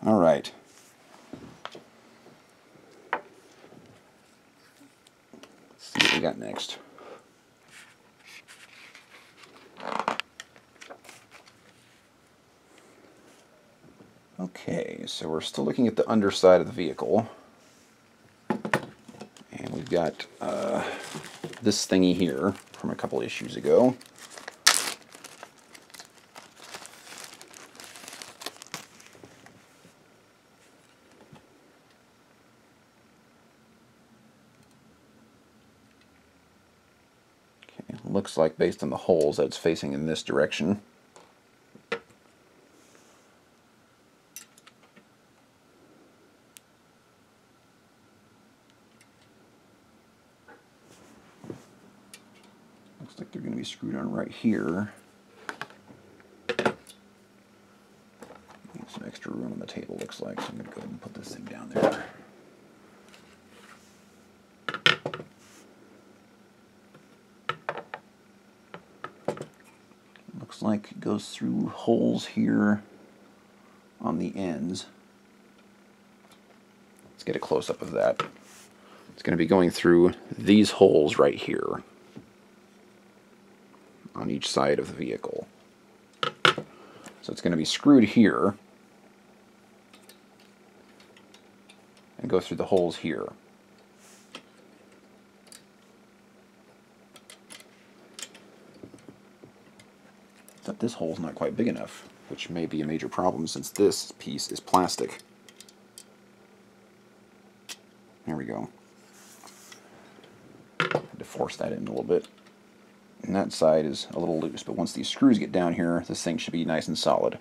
All right. Let's see what we got next. Okay, so we're still looking at the underside of the vehicle. And we've got this thingy here from a couple issues ago. Okay, looks like based on the holes that it's facing in this direction. Looks like they're going to be screwed on right here. Need some extra room on the table, looks like, so I'm going to go ahead and put this thing down there. Looks like it goes through holes here on the ends. Let's get a close-up of that. It's going to be going through these holes right here on each side of the vehicle. So it's going to be screwed here and go through the holes here. Except this hole's not quite big enough, which may be a major problem since this piece is plastic. There we go. Had to force that in a little bit. And that side is a little loose, but once these screws get down here, this thing should be nice and solid.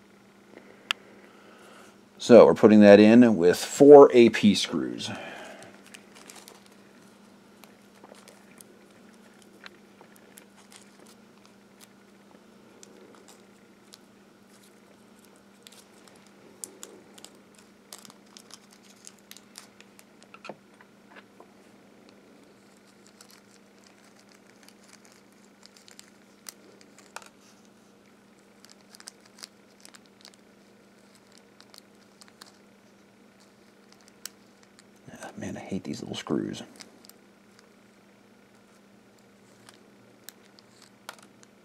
So we're putting that in with 4 AP screws. Man, I hate these little screws.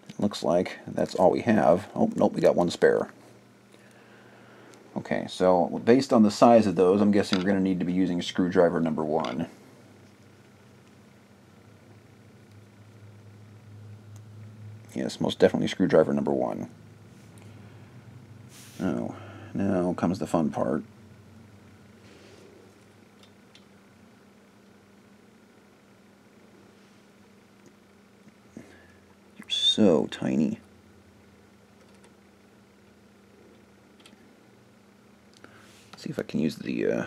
It looks like that's all we have. Oh, nope, we got one spare. Okay, so based on the size of those, I'm guessing we're going to need to be using screwdriver number 1. Yes, most definitely screwdriver number 1. Oh, now comes the fun part. So tiny. Let's see if I can use the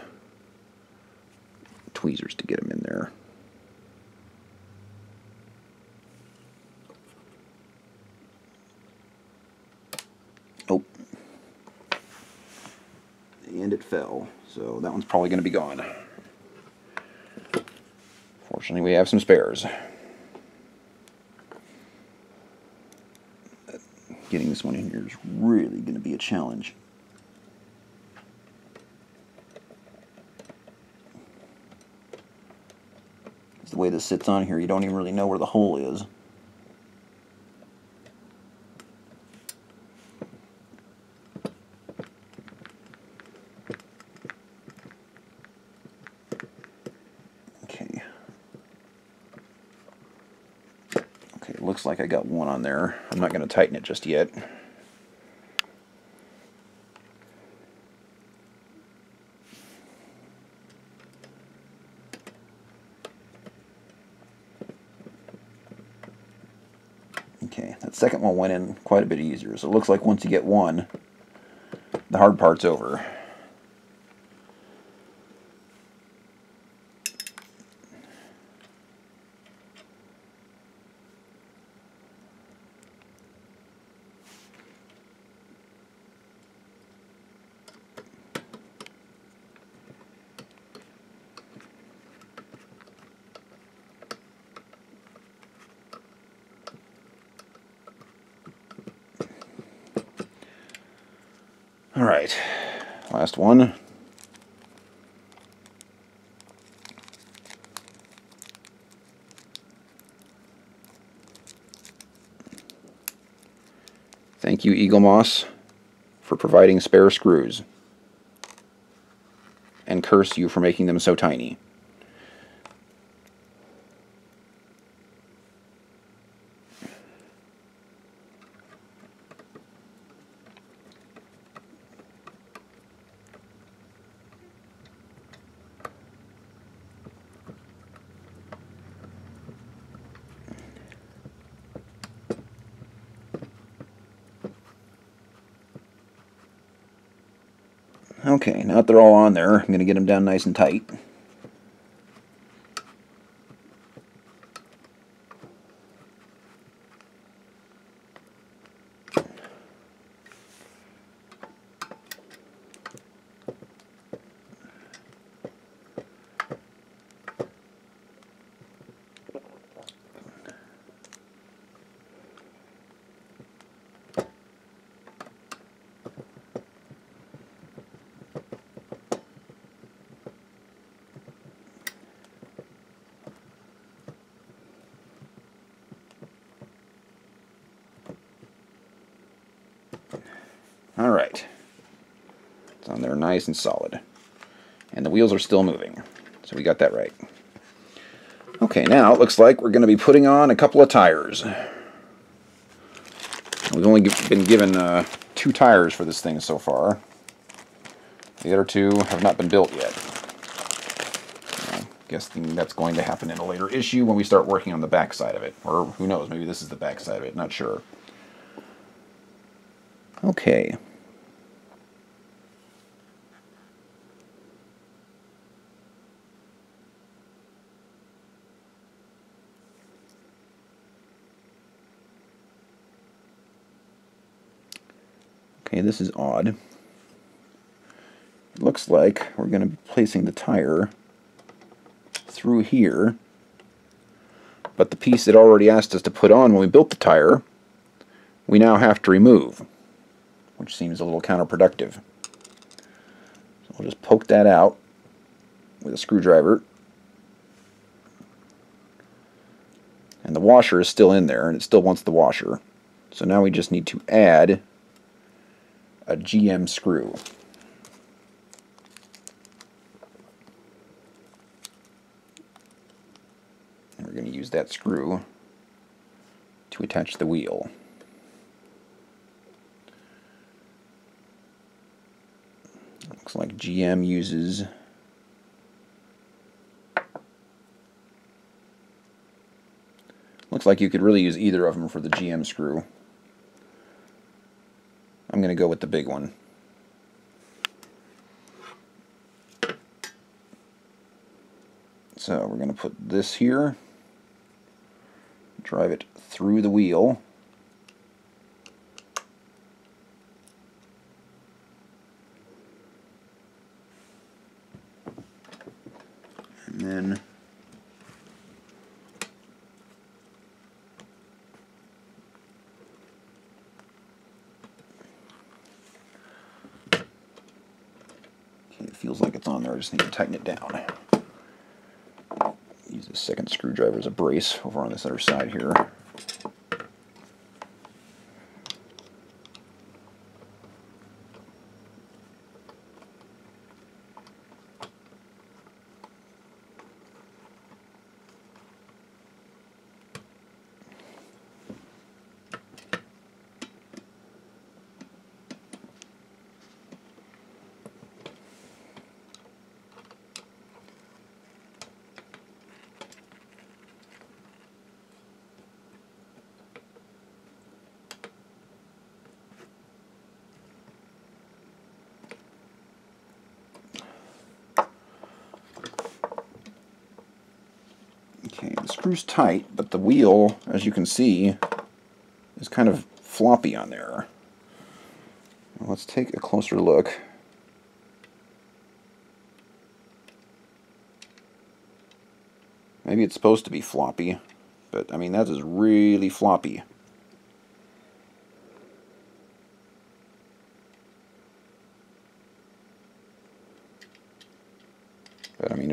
tweezers to get them in there. Oh. And it fell. So that one's probably going to be gone. Fortunately, we have some spares. Getting this one in here is really going to be a challenge. The way this sits on here, you don't even really know where the hole is. Okay. Okay, it looks like I got one on there. I'm not going to tighten it just yet. Okay, that second one went in quite a bit easier, so it looks like once you get one, the hard part's over. Alright, Last one. Thank you, Eagle Moss, for providing spare screws. And curse you for making them so tiny. Okay, now that they're all on there, I'm going to get them down nice and tight. Alright, it's on there nice and solid. And the wheels are still moving, so we got that right. Okay, now it looks like we're going to be putting on a couple of tires. We've only been given 2 tires for this thing so far. The other 2 have not been built yet. I'm guessing that's going to happen in a later issue when we start working on the back side of it. Or who knows, maybe this is the back side of it, not sure. Okay. Okay, this is odd. It looks like we're going to be placing the tire through here, but the piece it already asked us to put on when we built the tire, we now have to remove, which seems a little counterproductive. So we'll just poke that out with a screwdriver. And the washer is still in there, and it still wants the washer. So now we just need to add a GM screw. And we're going to use that screw to attach the wheel. Looks like GM uses looks like you could really use either of them for the GM screw. I'm going to go with the big one. So we're going to put this here, drive it through the wheel, and then it feels like it's on there. I just need to tighten it down. Use the second screwdriver as a brace over on this other side here. Okay, the screw's tight, but the wheel, as you can see, is kind of floppy on there. Let's take a closer look. Maybe it's supposed to be floppy, but I mean, that is really floppy.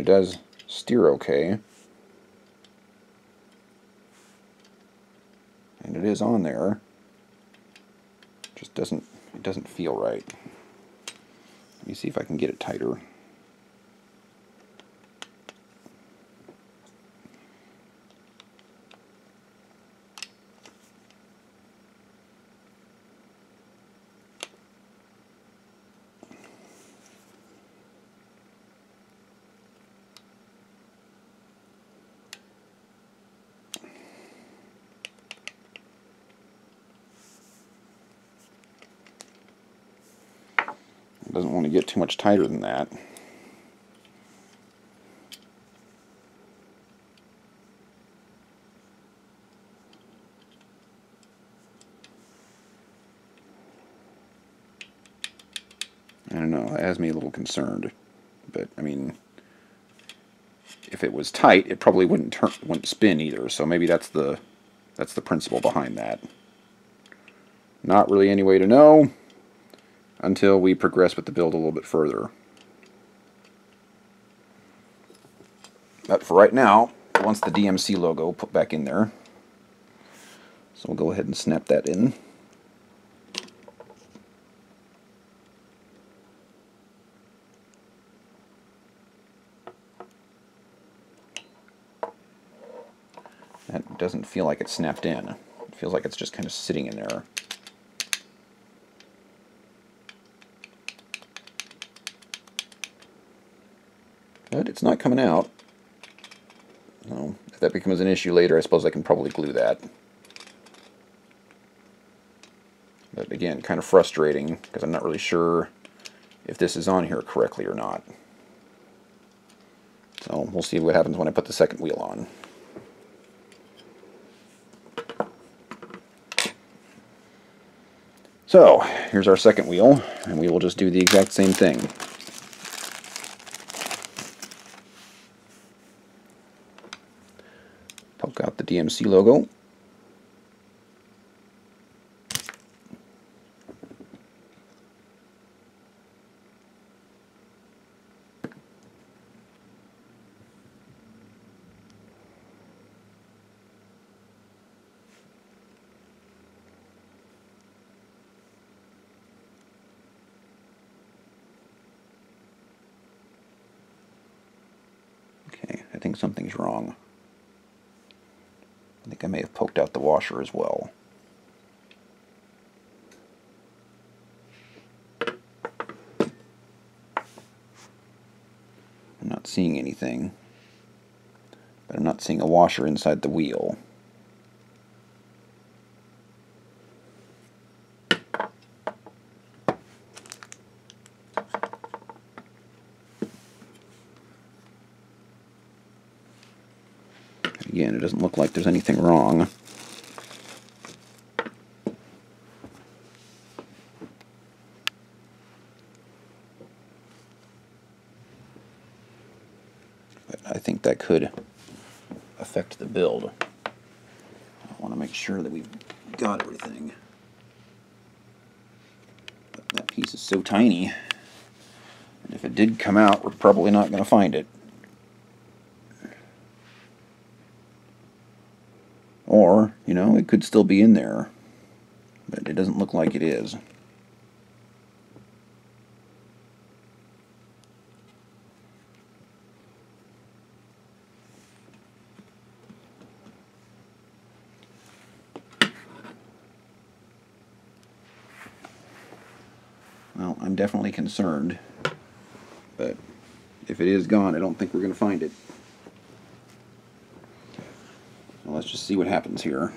does steer okay. And it is on there. Just it doesn't feel right. Let me see if I can get it tighter. Doesn't want to get too much tighter than that. I don't know, it has me a little concerned. But I mean, if it was tight, it probably wouldn't spin either. So maybe that's the principle behind that. Not really any way to know until we progress with the build a little bit further. But for right now, it wants the DMC logo put back in there. So we'll go ahead and snap that in. That doesn't feel like it's snapped in. It feels like it's just kind of sitting in there. But it's not coming out. So if that becomes an issue later, I suppose I can probably glue that. But again, kind of frustrating because I'm not really sure if this is on here correctly or not. So we'll see what happens when I put the second wheel on. So here's our second wheel, and we will just do the exact same thing. Poke out the DMC logo. Okay, I think something's wrong. I think I may have poked out the washer as well. I'm not seeing anything, but I'm not seeing a washer inside the wheel. Again, it doesn't look like there's anything wrong. But I think that could affect the build. I want to make sure that we've got everything. But that piece is so tiny, and if it did come out, we're probably not going to find it. Or, you know, it could still be in there, but it doesn't look like it is. Well, I'm definitely concerned, but if it is gone, I don't think we're going to find it. Well, let's just see what happens here.